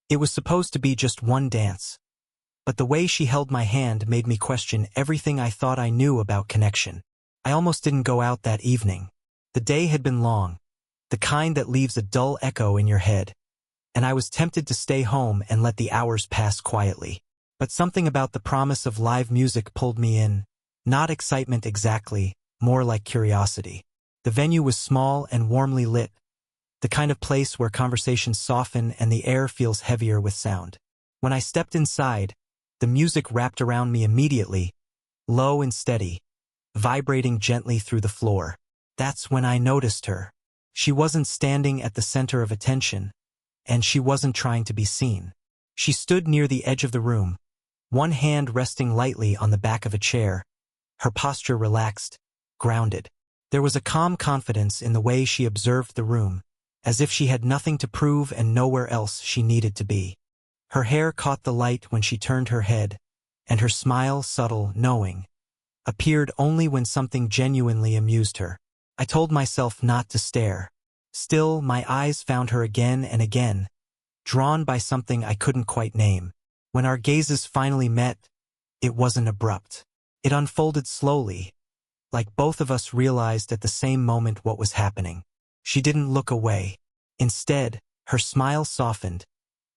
It was supposed to be just one dance, but the way she held my hand made me question everything I thought I knew about connection. I almost didn't go out that evening. The day had been long, the kind that leaves a dull echo in your head, and I was tempted to stay home and let the hours pass quietly. But something about the promise of live music pulled me in, not excitement exactly, more like curiosity. The venue was small and warmly lit, the kind of place where conversations soften and the air feels heavier with sound. When I stepped inside, the music wrapped around me immediately, low and steady, vibrating gently through the floor. That's when I noticed her. She wasn't standing at the center of attention, and she wasn't trying to be seen. She stood near the edge of the room, one hand resting lightly on the back of a chair, her posture relaxed, grounded. There was a calm confidence in the way she observed the room, as if she had nothing to prove and nowhere else she needed to be. Her hair caught the light when she turned her head, and her smile, subtle, knowing, appeared only when something genuinely amused her. I told myself not to stare. Still, my eyes found her again and again, drawn by something I couldn't quite name. When our gazes finally met, it wasn't abrupt. It unfolded slowly, like both of us realized at the same moment what was happening. She didn't look away. Instead, her smile softened,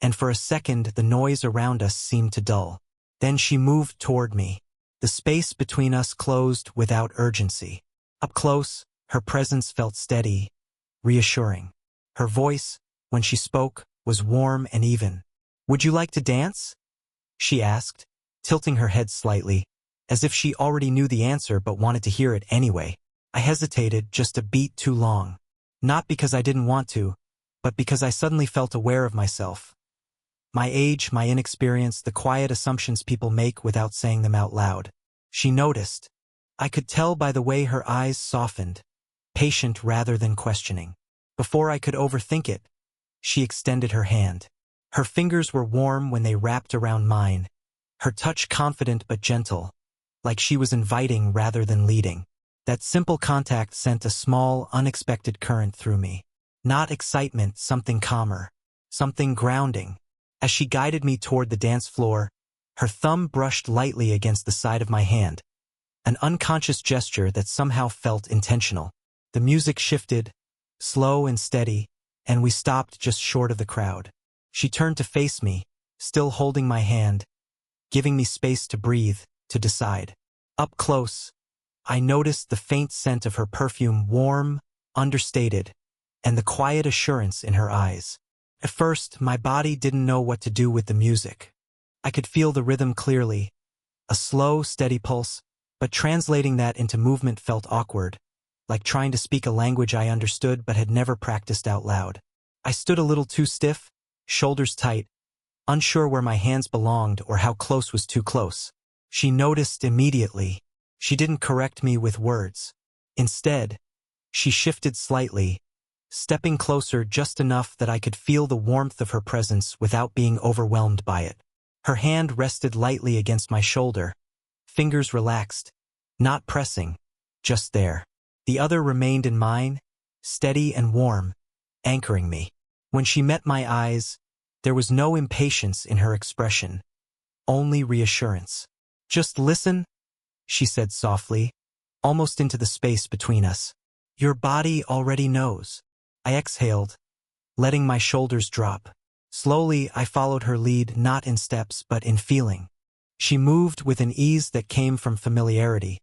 and for a second the noise around us seemed to dull. Then she moved toward me. The space between us closed without urgency. Up close, her presence felt steady, reassuring. Her voice, when she spoke, was warm and even. "Would you like to dance?" she asked, tilting her head slightly, as if she already knew the answer but wanted to hear it anyway. I hesitated just a beat too long. Not because I didn't want to, but because I suddenly felt aware of myself. My age, my inexperience, the quiet assumptions people make without saying them out loud. She noticed. I could tell by the way her eyes softened, patient rather than questioning. Before I could overthink it, she extended her hand. Her fingers were warm when they wrapped around mine, her touch confident but gentle, like she was inviting rather than leading. That simple contact sent a small, unexpected current through me. Not excitement, something calmer, something grounding. As she guided me toward the dance floor, her thumb brushed lightly against the side of my hand, an unconscious gesture that somehow felt intentional. The music shifted, slow and steady, and we stopped just short of the crowd. She turned to face me, still holding my hand, giving me space to breathe, to decide. Up close, I noticed the faint scent of her perfume, warm, understated, and the quiet assurance in her eyes. At first, my body didn't know what to do with the music. I could feel the rhythm clearly, a slow, steady pulse, but translating that into movement felt awkward, like trying to speak a language I understood but had never practiced out loud. I stood a little too stiff, shoulders tight, unsure where my hands belonged or how close was too close. She noticed immediately. She didn't correct me with words. Instead, she shifted slightly, stepping closer just enough that I could feel the warmth of her presence without being overwhelmed by it. Her hand rested lightly against my shoulder, fingers relaxed, not pressing, just there. The other remained in mine, steady and warm, anchoring me. When she met my eyes, there was no impatience in her expression, only reassurance. "Just listen," she said softly, almost into the space between us. "Your body already knows." I exhaled, letting my shoulders drop. Slowly, I followed her lead, not in steps but in feeling. She moved with an ease that came from familiarity,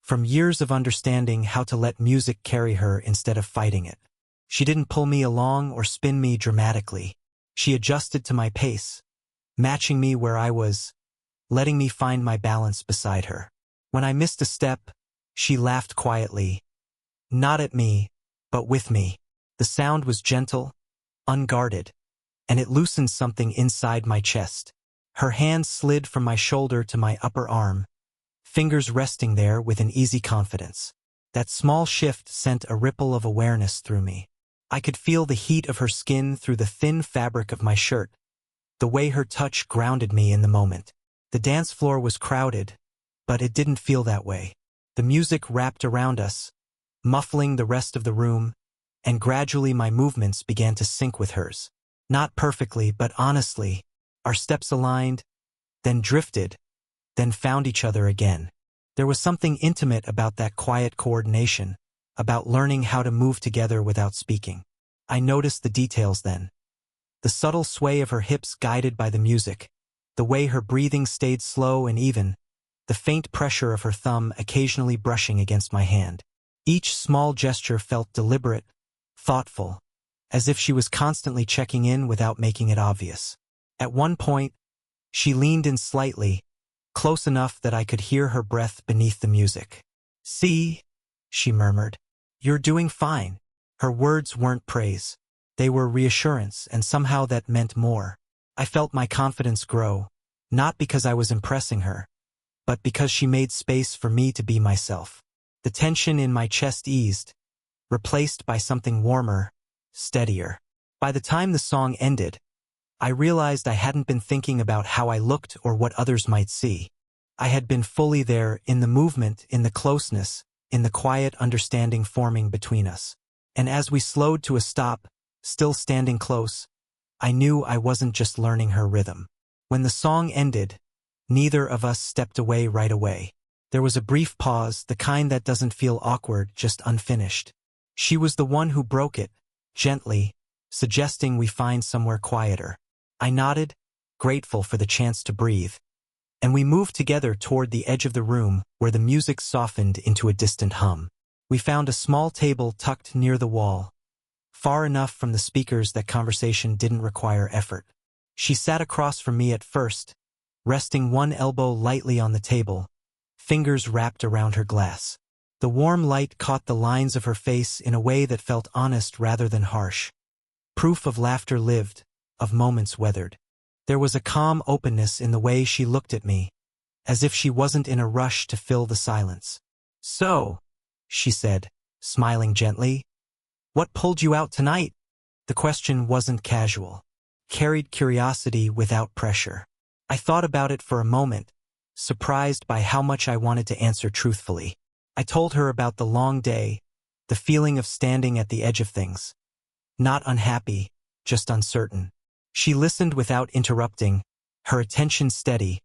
from years of understanding how to let music carry her instead of fighting it. She didn't pull me along or spin me dramatically. She adjusted to my pace, matching me where I was, letting me find my balance beside her. When I missed a step, she laughed quietly, not at me, but with me. The sound was gentle, unguarded, and it loosened something inside my chest. Her hand slid from my shoulder to my upper arm, fingers resting there with an easy confidence. That small shift sent a ripple of awareness through me. I could feel the heat of her skin through the thin fabric of my shirt, the way her touch grounded me in the moment. The dance floor was crowded, but it didn't feel that way. The music wrapped around us, muffling the rest of the room, and gradually my movements began to sync with hers. Not perfectly, but honestly. Our steps aligned, then drifted, then found each other again. There was something intimate about that quiet coordination, about learning how to move together without speaking. I noticed the details then. The subtle sway of her hips guided by the music, the way her breathing stayed slow and even, the faint pressure of her thumb occasionally brushing against my hand. Each small gesture felt deliberate, thoughtful, as if she was constantly checking in without making it obvious. At one point, she leaned in slightly, close enough that I could hear her breath beneath the music. "See," she murmured. "You're doing fine." Her words weren't praise. They were reassurance, and somehow that meant more. I felt my confidence grow, not because I was impressing her, but because she made space for me to be myself. The tension in my chest eased, replaced by something warmer, steadier. By the time the song ended, I realized I hadn't been thinking about how I looked or what others might see. I had been fully there, in the movement, in the closeness, in the quiet understanding forming between us. And as we slowed to a stop, still standing close, I knew I wasn't just learning her rhythm. When the song ended, neither of us stepped away right away. There was a brief pause, the kind that doesn't feel awkward, just unfinished. She was the one who broke it, gently, suggesting we find somewhere quieter. I nodded, grateful for the chance to breathe, and we moved together toward the edge of the room where the music softened into a distant hum. We found a small table tucked near the wall, far enough from the speakers that conversation didn't require effort. She sat across from me at first, resting one elbow lightly on the table, fingers wrapped around her glass. The warm light caught the lines of her face in a way that felt honest rather than harsh. Proof of laughter lived, of moments weathered. There was a calm openness in the way she looked at me, as if she wasn't in a rush to fill the silence. "So," she said, smiling gently, "what pulled you out tonight?" The question wasn't casual. Carried curiosity without pressure. I thought about it for a moment, surprised by how much I wanted to answer truthfully. I told her about the long day, the feeling of standing at the edge of things. Not unhappy, just uncertain. She listened without interrupting, her attention steady,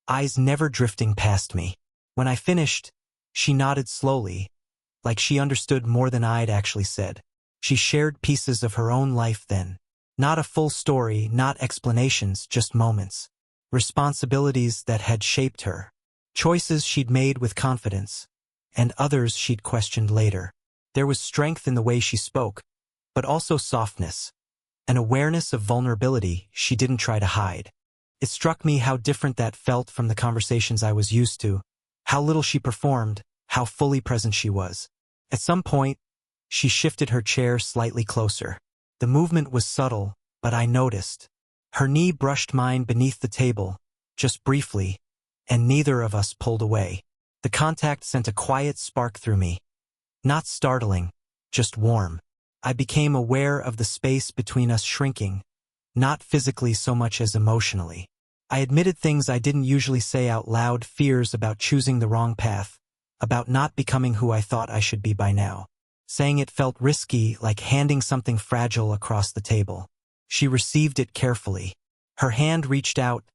eyes never drifting past me. When I finished, she nodded slowly, like she understood more than I'd actually said. She shared pieces of her own life then. Not a full story, not explanations, just moments. Responsibilities that had shaped her. Choices she'd made with confidence, and others she'd questioned later. There was strength in the way she spoke, but also softness, an awareness of vulnerability she didn't try to hide. It struck me how different that felt from the conversations I was used to, how little she performed, how fully present she was. At some point, she shifted her chair slightly closer. The movement was subtle, but I noticed. Her knee brushed mine beneath the table, just briefly, and neither of us pulled away. The contact sent a quiet spark through me. Not startling, just warm. I became aware of the space between us shrinking, not physically so much as emotionally. I admitted things I didn't usually say out loud, fears about choosing the wrong path, about not becoming who I thought I should be by now. Saying it felt risky, like handing something fragile across the table. She received it carefully. Her hand reached out,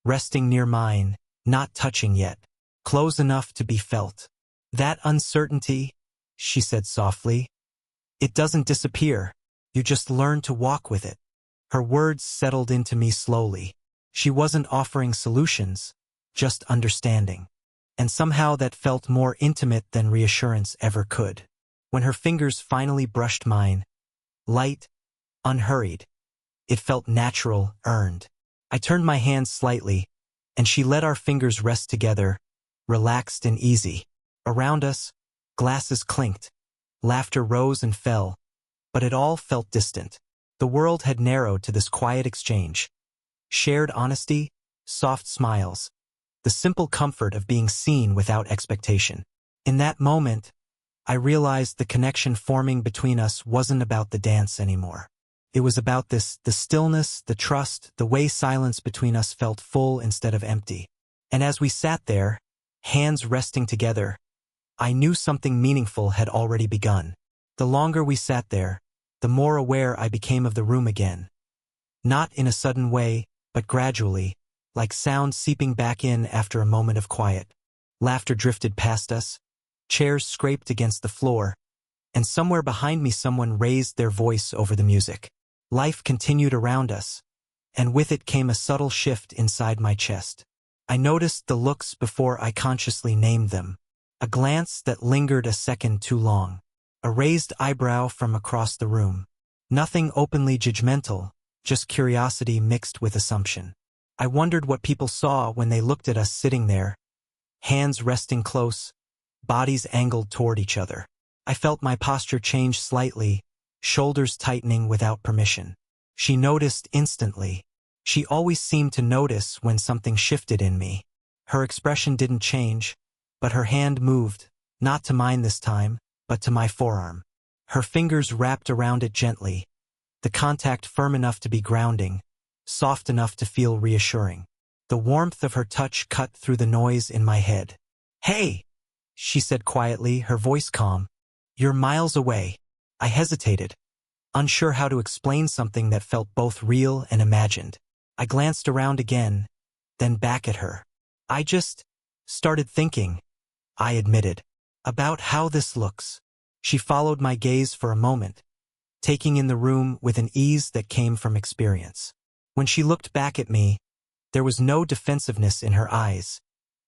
resting near mine, not touching yet, close enough to be felt. "That uncertainty," she said softly, "it doesn't disappear. You just learn to walk with it." Her words settled into me slowly. She wasn't offering solutions, just understanding. And somehow that felt more intimate than reassurance ever could. When her fingers finally brushed mine, light, unhurried, it felt natural, earned. I turned my hand slightly, and she let our fingers rest together, relaxed and easy. Around us, glasses clinked, laughter rose and fell, but it all felt distant. The world had narrowed to this quiet exchange. Shared honesty, soft smiles, the simple comfort of being seen without expectation. In that moment, I realized the connection forming between us wasn't about the dance anymore. It was about the stillness, the trust, the way silence between us felt full instead of empty. And as we sat there, hands resting together, I knew something meaningful had already begun. The longer we sat there, the more aware I became of the room again. Not in a sudden way, but gradually, like sound seeping back in after a moment of quiet. Laughter drifted past us, chairs scraped against the floor, and somewhere behind me someone raised their voice over the music. Life continued around us, and with it came a subtle shift inside my chest. I noticed the looks before I consciously named them. A glance that lingered a second too long. A raised eyebrow from across the room. Nothing openly judgmental, just curiosity mixed with assumption. I wondered what people saw when they looked at us sitting there, hands resting close, bodies angled toward each other. I felt my posture change slightly, shoulders tightening without permission. She noticed instantly. She always seemed to notice when something shifted in me. Her expression didn't change, but her hand moved, not to mine this time, but to my forearm. Her fingers wrapped around it gently, the contact firm enough to be grounding, soft enough to feel reassuring. The warmth of her touch cut through the noise in my head. "Hey!" she said quietly, her voice calm. "You're miles away." I hesitated, unsure how to explain something that felt both real and imagined. I glanced around again, then back at her. "I just started thinking," I admitted, "about how this looks." She followed my gaze for a moment, taking in the room with an ease that came from experience. When she looked back at me, there was no defensiveness in her eyes,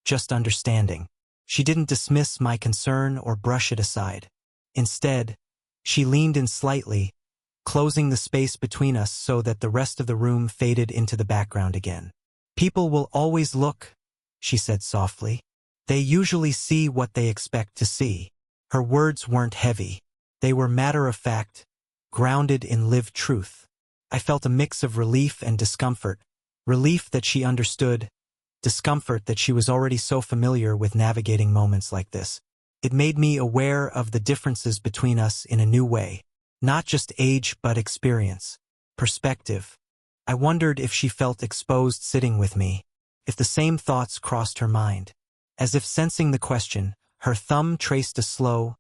just understanding. She didn't dismiss my concern or brush it aside. Instead, she leaned in slightly, closing the space between us so that the rest of the room faded into the background again. "People will always look," she said softly. "They usually see what they expect to see." Her words weren't heavy. They were matter-of-fact, grounded in lived truth. I felt a mix of relief and discomfort. Relief that she understood, discomfort that she was already so familiar with navigating moments like this. It made me aware of the differences between us in a new way. Not just age but experience, perspective. I wondered if she felt exposed sitting with me, if the same thoughts crossed her mind. As if sensing the question, her thumb traced a slow,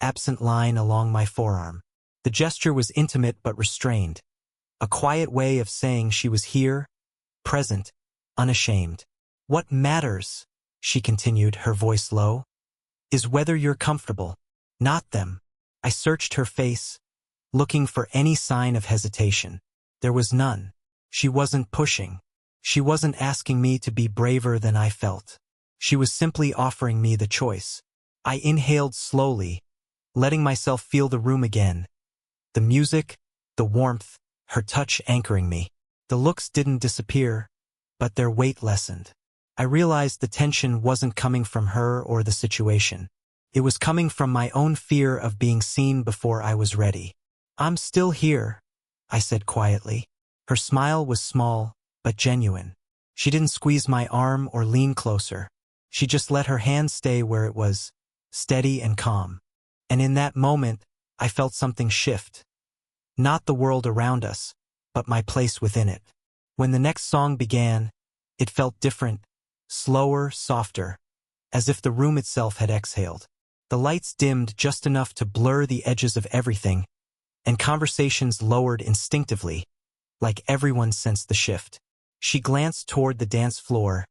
absent line along my forearm. The gesture was intimate but restrained, a quiet way of saying she was here, present, unashamed. "What matters," she continued, her voice low, "is whether you're comfortable, not them." I searched her face, looking for any sign of hesitation. There was none. She wasn't pushing. She wasn't asking me to be braver than I felt. She was simply offering me the choice. I inhaled slowly, letting myself feel the room again. The music, the warmth, her touch anchoring me. The looks didn't disappear, but their weight lessened. I realized the tension wasn't coming from her or the situation. It was coming from my own fear of being seen before I was ready. "I'm still here," I said quietly. Her smile was small, but genuine. She didn't squeeze my arm or lean closer. She just let her hand stay where it was, steady and calm. And in that moment, I felt something shift. Not the world around us, but my place within it. When the next song began, it felt different, slower, softer, as if the room itself had exhaled. The lights dimmed just enough to blur the edges of everything, and conversations lowered instinctively, like everyone sensed the shift. She glanced toward the dance floor,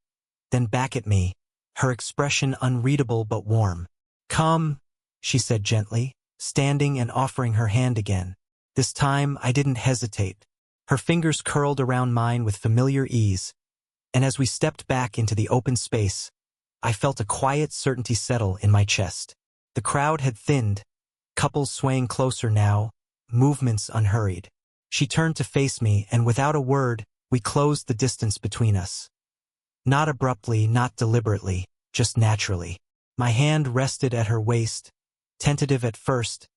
then back at me, her expression unreadable but warm. "Come," she said gently, standing and offering her hand again. This time I didn't hesitate. Her fingers curled around mine with familiar ease, and as we stepped back into the open space, I felt a quiet certainty settle in my chest. The crowd had thinned, couples swaying closer now, movements unhurried. She turned to face me, and without a word, we closed the distance between us. Not abruptly, not deliberately, just naturally. My hand rested at her waist, tentative at first,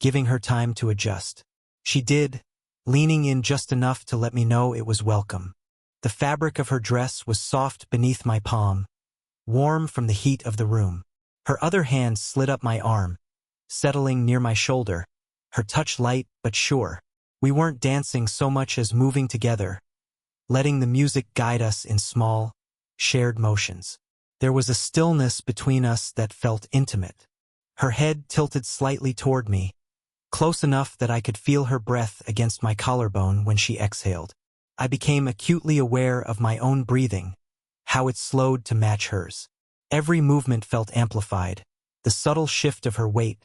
giving her time to adjust. She did, leaning in just enough to let me know it was welcome. The fabric of her dress was soft beneath my palm, warm from the heat of the room. Her other hand slid up my arm, settling near my shoulder, her touch light but sure. We weren't dancing so much as moving together, letting the music guide us in small, shared motions. There was a stillness between us that felt intimate. Her head tilted slightly toward me, close enough that I could feel her breath against my collarbone when she exhaled. I became acutely aware of my own breathing, how it slowed to match hers. Every movement felt amplified, the subtle shift of her weight,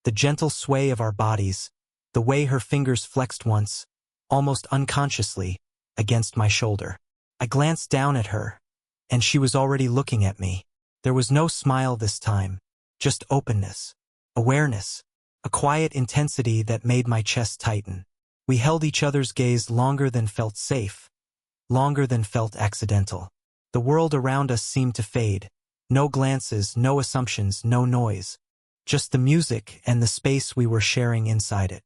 the gentle sway of our bodies, the way her fingers flexed once, almost unconsciously, against my shoulder. I glanced down at her, and she was already looking at me. There was no smile this time, just openness, awareness, a quiet intensity that made my chest tighten. We held each other's gaze longer than felt safe, longer than felt accidental. The world around us seemed to fade. No glances, no assumptions, no noise. Just the music and the space we were sharing inside it.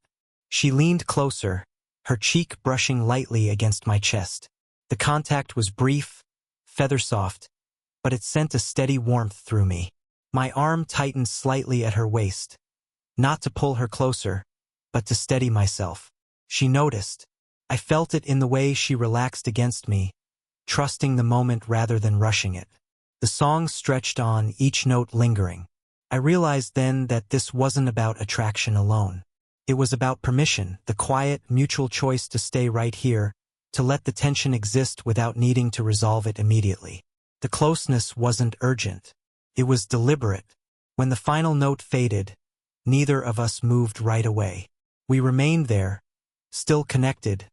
She leaned closer, her cheek brushing lightly against my chest. The contact was brief, feather-soft, but it sent a steady warmth through me. My arm tightened slightly at her waist, not to pull her closer, but to steady myself. She noticed. I felt it in the way she relaxed against me, trusting the moment rather than rushing it. The song stretched on, each note lingering. I realized then that this wasn't about attraction alone. It was about permission, the quiet, mutual choice to stay right here, to let the tension exist without needing to resolve it immediately. The closeness wasn't urgent. It was deliberate. When the final note faded, neither of us moved right away. We remained there, still connected,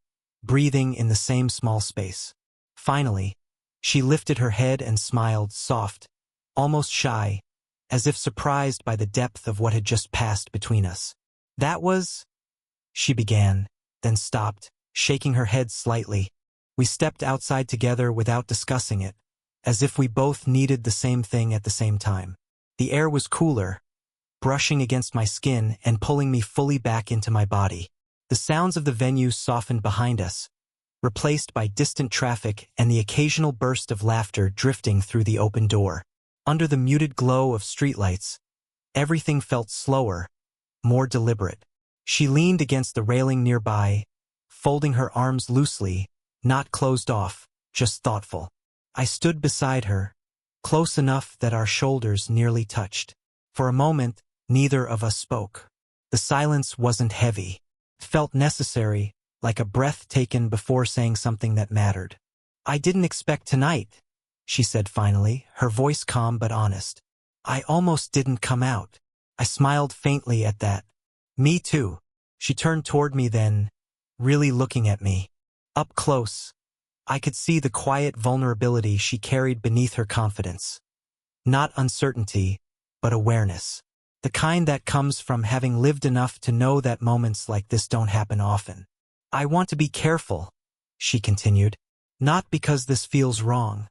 breathing in the same small space. Finally, she lifted her head and smiled, soft, almost shy, as if surprised by the depth of what had just passed between us. "That was—" she began, then stopped, shaking her head slightly. We stepped outside together without discussing it, as if we both needed the same thing at the same time. The air was cooler, brushing against my skin and pulling me fully back into my body. The sounds of the venue softened behind us, replaced by distant traffic and the occasional burst of laughter drifting through the open door. Under the muted glow of streetlights, everything felt slower, more deliberate. She leaned against the railing nearby, folding her arms loosely, not closed off, just thoughtful. I stood beside her, close enough that our shoulders nearly touched. For a moment, neither of us spoke. The silence wasn't heavy. It felt necessary, like a breath taken before saying something that mattered. "I didn't expect tonight," she said finally, her voice calm but honest. "I almost didn't come out." I smiled faintly at that. "Me too." She turned toward me then, really looking at me. Up close, I could see the quiet vulnerability she carried beneath her confidence. Not uncertainty, but awareness. The kind that comes from having lived enough to know that moments like this don't happen often. "I want to be careful," she continued. "Not because this feels wrong,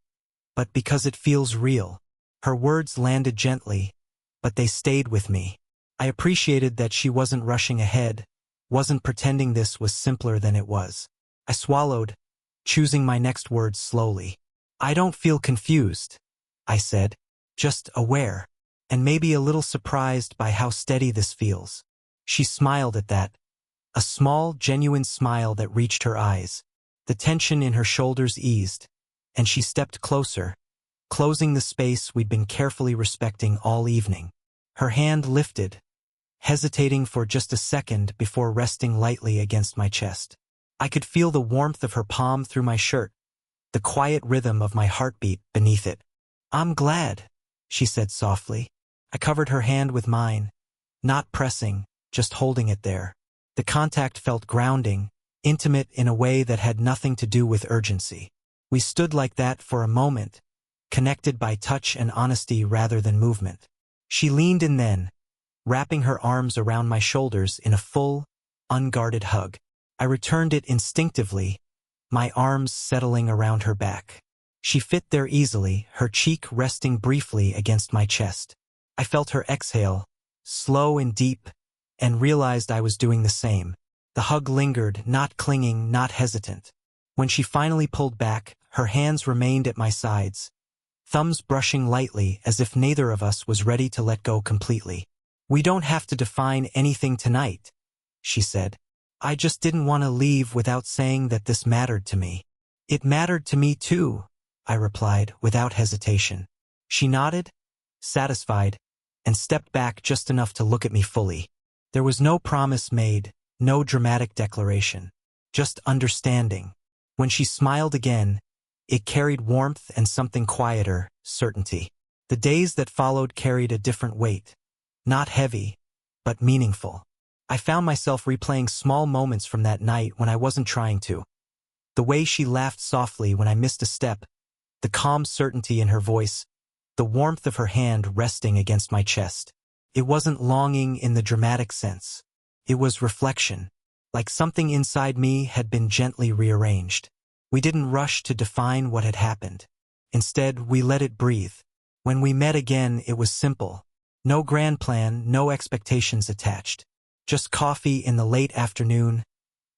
but because it feels real." Her words landed gently, but they stayed with me. I appreciated that she wasn't rushing ahead, wasn't pretending this was simpler than it was. I swallowed, choosing my next words slowly. "I don't feel confused," I said, "just aware, and maybe a little surprised by how steady this feels." She smiled at that, a small, genuine smile that reached her eyes. The tension in her shoulders eased, and she stepped closer, closing the space we'd been carefully respecting all evening. Her hand lifted, hesitating for just a second before resting lightly against my chest. I could feel the warmth of her palm through my shirt, the quiet rhythm of my heartbeat beneath it. "I'm glad," she said softly. I covered her hand with mine, not pressing, just holding it there. The contact felt grounding, intimate in a way that had nothing to do with urgency. We stood like that for a moment, connected by touch and honesty rather than movement. She leaned in then, wrapping her arms around my shoulders in a full, unguarded hug. I returned it instinctively, my arms settling around her back. She fit there easily, her cheek resting briefly against my chest. I felt her exhale, slow and deep, and realized I was doing the same. The hug lingered, not clinging, not hesitant. When she finally pulled back, her hands remained at my sides, thumbs brushing lightly as if neither of us was ready to let go completely. "We don't have to define anything tonight," she said. "I just didn't want to leave without saying that this mattered to me." "It mattered to me too," I replied without hesitation. She nodded, satisfied, and stepped back just enough to look at me fully. There was no promise made, no dramatic declaration, just understanding. When she smiled again, it carried warmth and something quieter, certainty. The days that followed carried a different weight. Not heavy, but meaningful. I found myself replaying small moments from that night when I wasn't trying to. The way she laughed softly when I missed a step, the calm certainty in her voice, the warmth of her hand resting against my chest. It wasn't longing in the dramatic sense. It was reflection, like something inside me had been gently rearranged. We didn't rush to define what had happened. Instead, we let it breathe. When we met again, it was simple. No grand plan, no expectations attached. Just coffee in the late afternoon,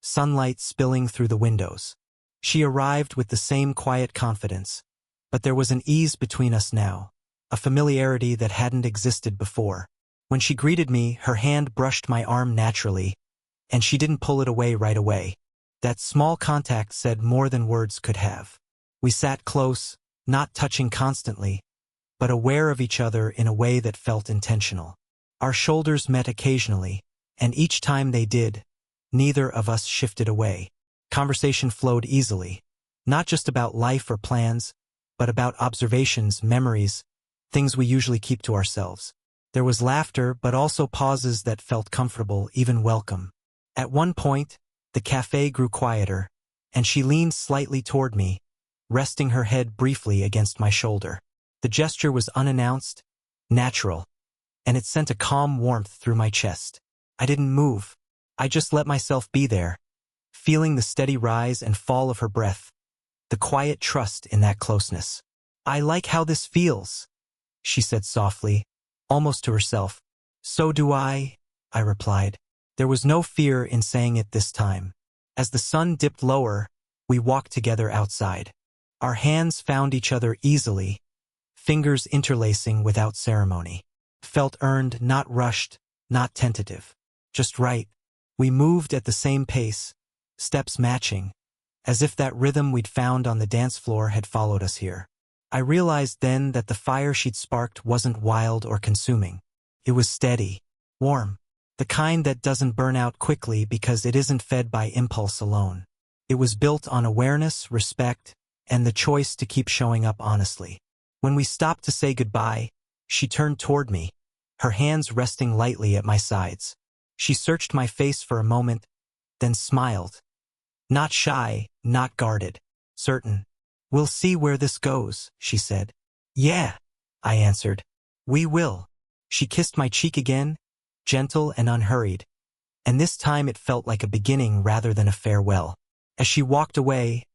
sunlight spilling through the windows. She arrived with the same quiet confidence, but there was an ease between us now, a familiarity that hadn't existed before. When she greeted me, her hand brushed my arm naturally, and she didn't pull it away right away. That small contact said more than words could have. We sat close, not touching constantly, but aware of each other in a way that felt intentional. Our shoulders met occasionally, and each time they did, neither of us shifted away. Conversation flowed easily, not just about life or plans, but about observations, memories, things we usually keep to ourselves. There was laughter, but also pauses that felt comfortable, even welcome. At one point, the cafe grew quieter, and she leaned slightly toward me, resting her head briefly against my shoulder. The gesture was unannounced, natural, and it sent a calm warmth through my chest. I didn't move. I just let myself be there, feeling the steady rise and fall of her breath, the quiet trust in that closeness. "I like how this feels," she said softly, almost to herself. "So do I," I replied. There was no fear in saying it this time. As the sun dipped lower, we walked together outside. Our hands found each other easily, fingers interlacing without ceremony. Felt earned, not rushed, not tentative. Just right. We moved at the same pace, steps matching, as if that rhythm we'd found on the dance floor had followed us here. I realized then that the fire she'd sparked wasn't wild or consuming. It was steady, warm, the kind that doesn't burn out quickly because it isn't fed by impulse alone. It was built on awareness, respect, and the choice to keep showing up honestly. When we stopped to say goodbye, she turned toward me, her hands resting lightly at my sides. She searched my face for a moment, then smiled. Not shy, not guarded, certain. "We'll see where this goes," she said. "Yeah," I answered. "We will." She kissed my cheek again, gentle and unhurried, and this time it felt like a beginning rather than a farewell. As she walked away,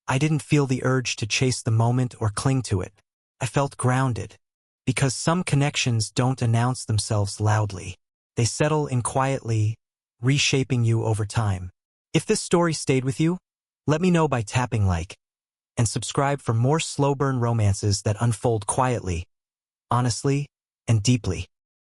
I didn't feel the urge to chase the moment or cling to it. I felt grounded, because some connections don't announce themselves loudly. They settle in quietly, reshaping you over time. If this story stayed with you, let me know by tapping like, and subscribe for more slow burn romances that unfold quietly, honestly, and deeply.